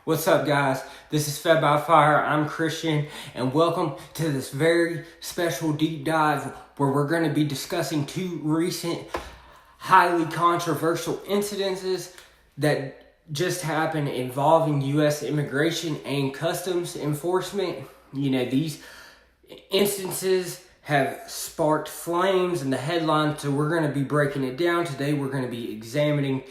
What's up, guys? This is Fed by Fire. I'm Christian, and welcome to this very special deep dive where we're going to be discussing two recent highly controversial incidences that just happened involving U.S. immigration and customs enforcement. These instances have sparked flames in the headlines, so we're going to be breaking it down. Today we're going to be examining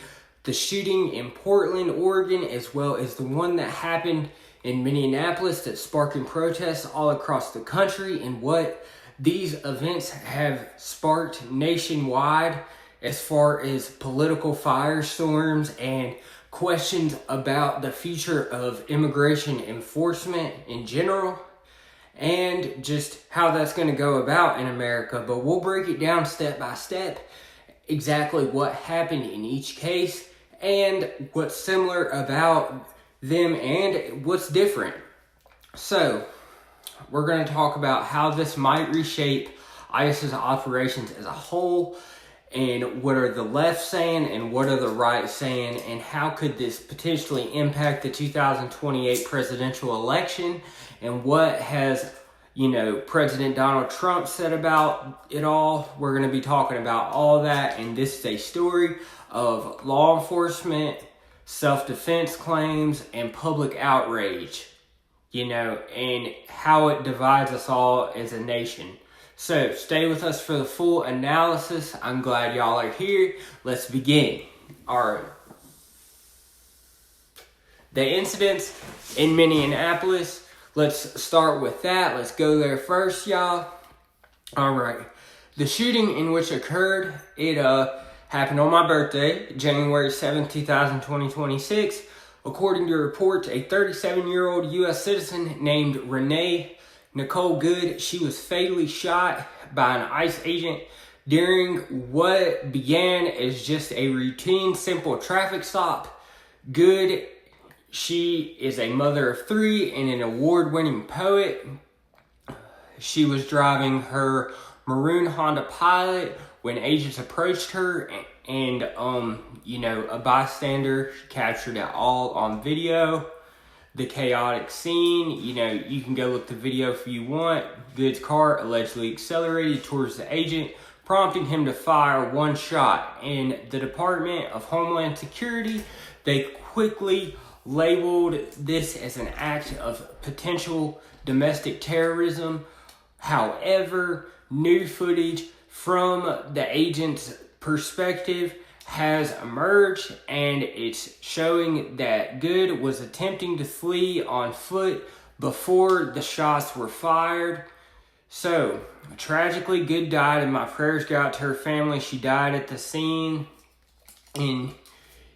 the shooting in Portland, Oregon, as well as the one that happened in Minneapolis that's sparking protests all across the country, and what these events have sparked nationwide as far as political firestorms and questions about the future of immigration enforcement in general, and just how that's going to go about in America. But we'll break it down step by step, exactly what happened in each case, and what's similar about them and what's different. So, we're going to talk about how this might reshape ICE's operations as a whole, and what are the left saying and what are the right saying, and how could this potentially impact the 2028 presidential election, and what has President Donald Trump said about it all. We're going to be talking about all that, and this is a story of law enforcement, self-defense claims, and public outrage, and how it divides us all as a nation. So stay with us for the full analysis. I'm glad y'all are here. Let's begin. All right. The incidents in Minneapolis. Let's start with that. Let's go there first, y'all. All right. The shooting in which occurred, it happened on my birthday, January 7th, 2026. According to reports, a 37-year-old U.S. citizen named Renee Nicole Good, she was fatally shot by an ICE agent during what began as just a routine, simple traffic stop. Good, she is a mother of three and an award-winning poet. She was driving her maroon Honda Pilot when agents approached her, and a bystander captured it all on video. The chaotic scene, you can go look the video if you want. Good's car allegedly accelerated towards the agent, prompting him to fire one shot. In the Department of Homeland Security, they quickly labeled this as an act of potential domestic terrorism. However, new footage from the agent's perspective has emerged, and it's showing that Good was attempting to flee on foot before the shots were fired. So, tragically, Good died, and my prayers go out to her family. She died at the scene, and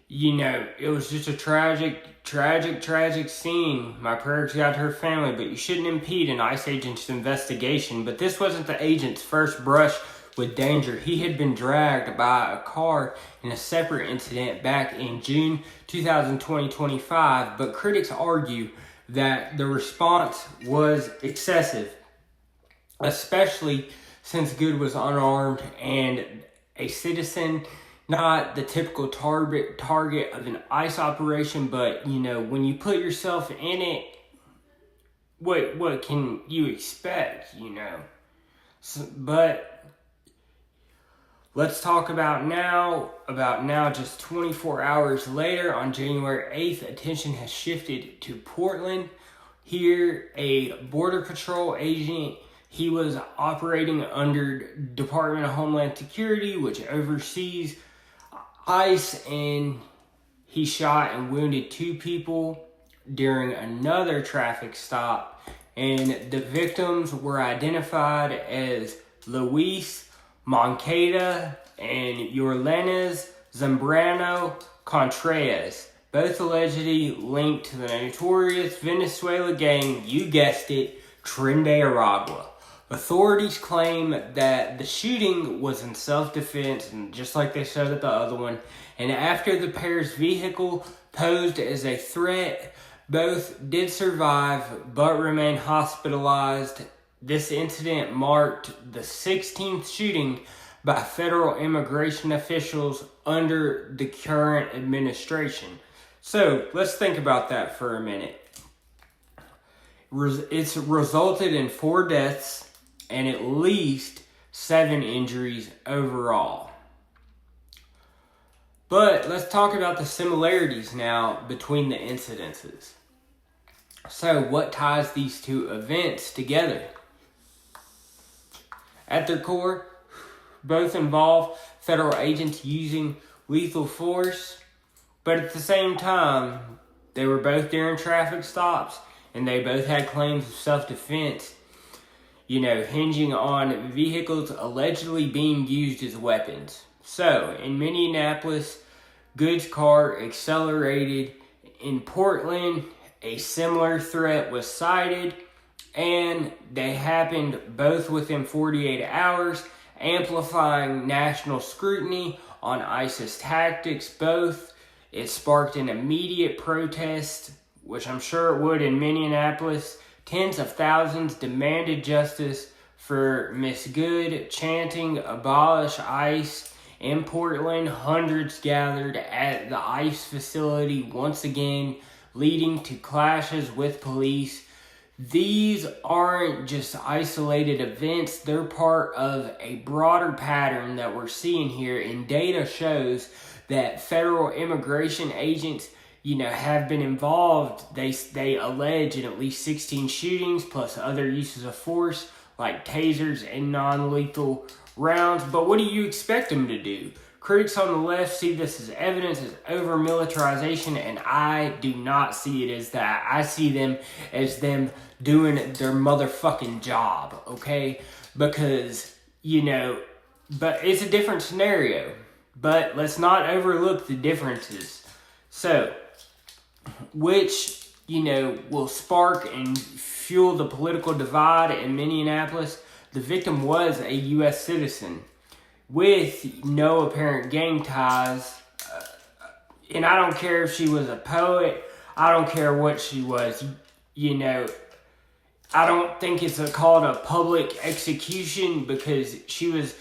it was just a tragic scene. My prayers go out to her family, but you shouldn't impede an ICE agent's investigation. But this wasn't the agent's first brush with danger. He had been dragged by a car in a separate incident back in June 2025, but critics argue that the response was excessive, especially since Good was unarmed and a citizen, not the typical target of an ICE operation. But when you put yourself in it, what can you expect? But let's talk about now, just 24 hours later, on January 8th, attention has shifted to Portland. Here, a Border Patrol agent, he was operating under Department of Homeland Security, which oversees ICE, and he shot and wounded two people during another traffic stop, and the victims were identified as Luis Moncada and Yorlenes Zambrano Contreras, both allegedly linked to the notorious Venezuela gang, you guessed it, Tren de Aragua. Authorities claim that the shooting was in self-defense, and just like they said at the other one, and after the pair's vehicle posed as a threat, both did survive but remain hospitalized. This incident marked the 16th shooting by federal immigration officials under the current administration. So let's think about that for a minute. It's resulted in 4 deaths and at least 7 injuries overall. But let's talk about the similarities now between the incidences. So what ties these two events together? At their core, both involve federal agents using lethal force, but at the same time, they were both during traffic stops, and they both had claims of self-defense, hinging on vehicles allegedly being used as weapons. So, in Minneapolis, Good's car accelerated. In Portland, a similar threat was cited, and they happened both within 48 hours, amplifying national scrutiny on ISIS tactics. Both, it sparked an immediate protest, which I'm sure it would in Minneapolis. Tens of thousands demanded justice for Miss Good, chanting "Abolish ICE." In Portland, hundreds gathered at the ICE facility once again, leading to clashes with police. These aren't just isolated events, they're part of a broader pattern that we're seeing here, and data shows that federal immigration agents, have been involved. They allege in at least 16 shootings, plus other uses of force, like tasers and non-lethal rounds. But what do you expect them to do? Critics on the left see this as evidence of over-militarization, and I do not see it as that. I see them as them doing their motherfucking job, okay? Because, but it's a different scenario. But let's not overlook the differences. So, which, will spark and fuel the political divide in Minneapolis. The victim was a U.S. citizen with no apparent gang ties. And I don't care if she was a poet. I don't care what she was. I don't think it's called a public execution because she was,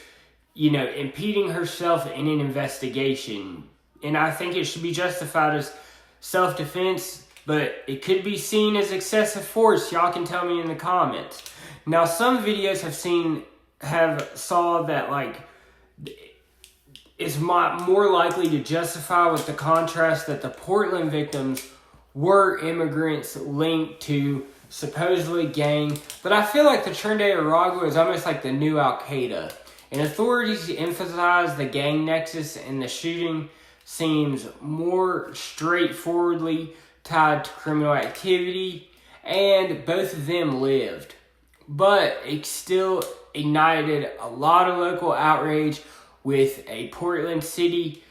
impeding herself in an investigation. And I think it should be justified as self-defense, but it could be seen as excessive force. Y'all can tell me in the comments. Now, some videos saw that, it's more likely to justify with the contrast that the Portland victims were immigrants linked to supposedly gang. But I feel like the Tren de Aragua is almost like the new Al-Qaeda. And authorities emphasize the gang nexus, and the shooting seems more straightforwardly tied to criminal activity, and both of them lived. But it still ignited a lot of local outrage, with a Portland city,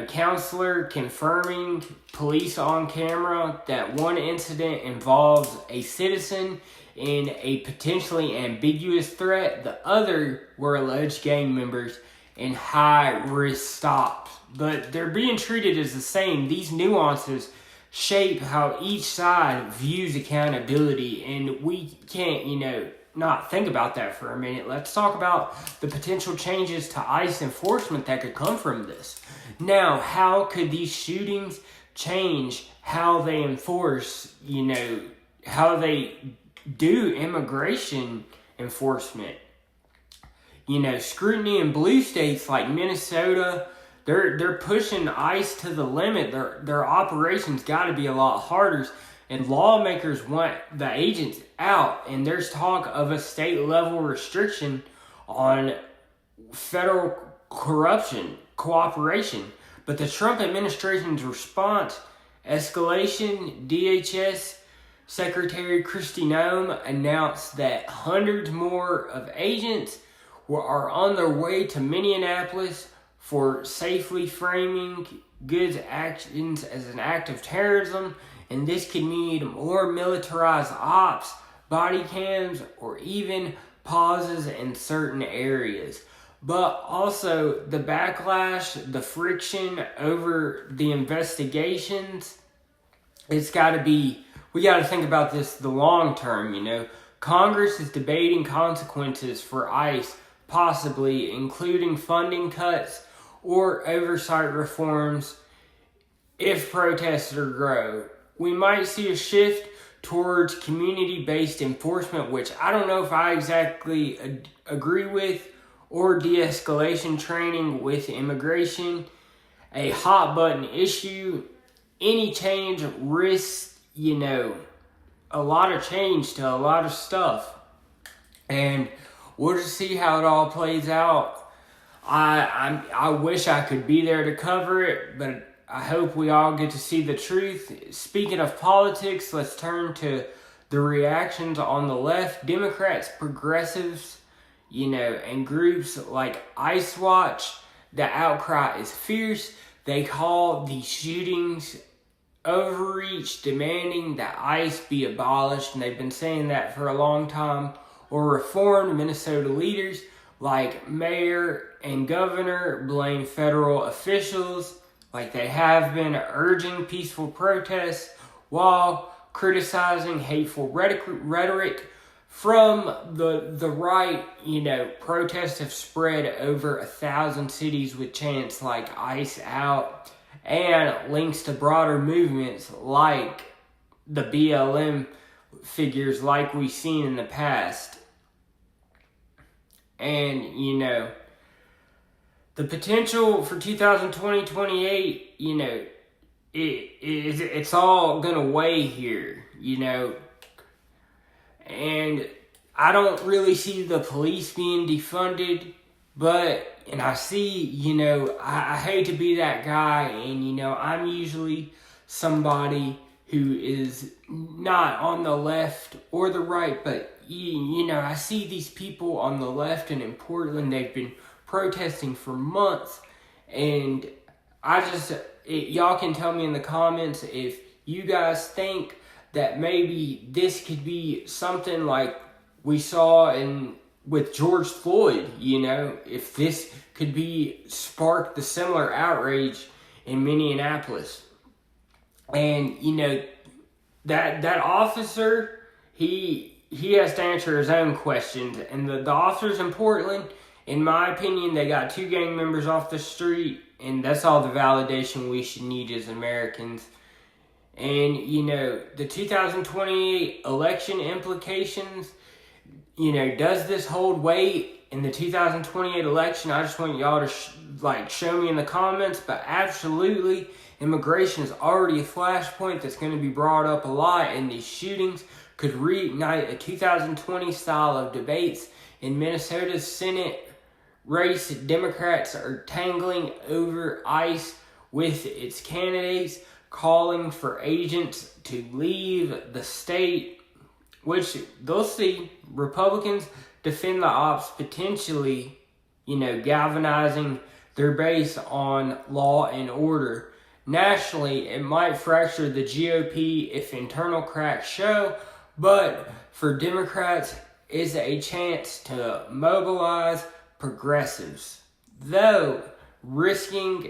counselor confirming police on camera that one incident involves a citizen in a potentially ambiguous threat. The other were alleged gang members in high-risk stops. But they're being treated as the same. These nuances shape how each side views accountability, and we can't, not think about that for a minute. Let's talk about the potential changes to ICE enforcement that could come from this. Now, how could these shootings change how they enforce, how they do immigration enforcement? Scrutiny in blue states like Minnesota, they're pushing ICE to the limit. Their operations got to be a lot harder. And lawmakers want the agents out, and there's talk of a state-level restriction on federal cooperation. But the Trump administration's response, escalation, DHS Secretary Kristi Noem announced that hundreds more of agents are on their way to Minneapolis for safely framing Good's actions as an act of terrorism. And this could mean more militarized ops, body cams, or even pauses in certain areas. But also the backlash, the friction over the investigations, we got to think about this the long term, Congress is debating consequences for ICE, possibly including funding cuts or oversight reforms. if protests grow. We might see a shift towards community-based enforcement, which I don't know if I exactly agree with, or de-escalation training with immigration, a hot button issue. Any change risks, a lot of change to a lot of stuff. And we'll just see how it all plays out. I wish I could be there to cover it, but I hope we all get to see the truth. Speaking of politics, let's turn to the reactions on the left. Democrats, progressives, and groups like ICE Watch, the outcry is fierce. They call the shootings overreach, demanding that ICE be abolished, and they've been saying that for a long time, or reformed. Minnesota leaders like mayor and governor blame federal officials, like they have been, urging peaceful protests while criticizing hateful rhetoric from the right. Protests have spread over 1,000 cities with chants like ICE out, and links to broader movements like the BLM figures like we've seen in the past. And, the potential for 2020-28, it's all going to weigh here, And I don't really see the police being defunded, and I see, I hate to be that guy, and, I'm usually somebody who is not on the left or the right, but, I see these people on the left, and in Portland, they've been protesting for months, and y'all can tell me in the comments if you guys think that maybe this could be something like we saw with George Floyd, if this could spark the similar outrage in Minneapolis. And, that officer, he has to answer his own questions. And the officers in Portland, in my opinion, they got 2 gang members off the street, and that's all the validation we should need as Americans. And, the 2028 election implications, does this hold weight in the 2028 election? I just want y'all to show me in the comments, but absolutely, immigration is already a flashpoint that's going to be brought up a lot, and these shootings could reignite a 2020 style of debates. In Minnesota's Senate race, Democrats are tangling over ICE with its candidates, calling for agents to leave the state, which they'll see. Republicans defend the ops, potentially, galvanizing their base on law and order. Nationally, it might fracture the GOP if internal cracks show, but for Democrats, it's a chance to mobilize progressives, though risking,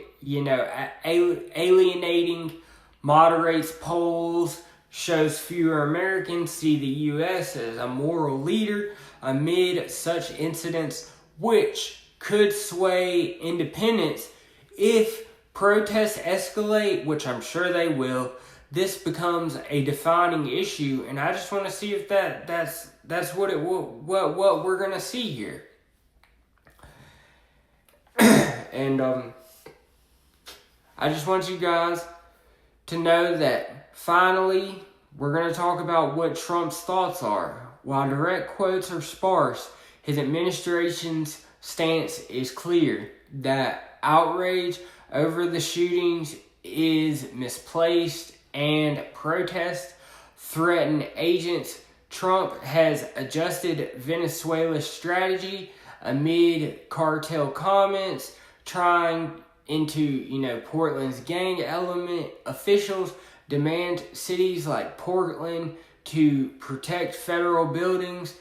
alienating moderates polls, shows fewer Americans see the U.S. as a moral leader amid such incidents, which could sway independents if protests escalate, which I'm sure they will. This becomes a defining issue, and I just want to see if that's what we're gonna see here. And I just want you guys to know that finally we're going to talk about what Trump's thoughts are. While direct quotes are sparse, his administration's stance is clear that outrage over the shootings is misplaced and protests threaten agents. Trump has adjusted Venezuela's strategy amid cartel comments, trying into, Portland's gang element. Officials demand cities like Portland to protect federal buildings,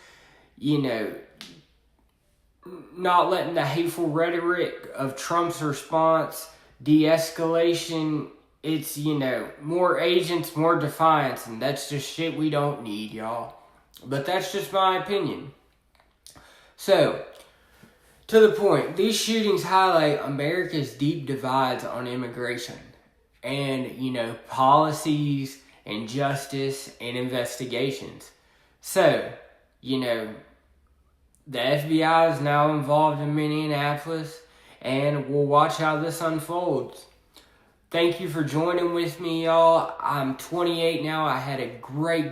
not letting the hateful rhetoric of Trump's response, de-escalation. It's, more agents, more defiance, and that's just shit we don't need, y'all. But that's just my opinion. So, to the point, these shootings highlight America's deep divides on immigration. and, policies and justice and investigations. So, the FBI is now involved in Minneapolis, and we'll watch how this unfolds. Thank you for joining with me, y'all. I'm 28 now. I had a great,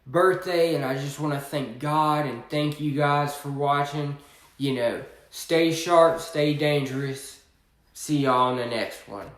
birthday, and I just want to thank God and thank you guys for watching. Stay sharp, stay dangerous. See y'all in the next one.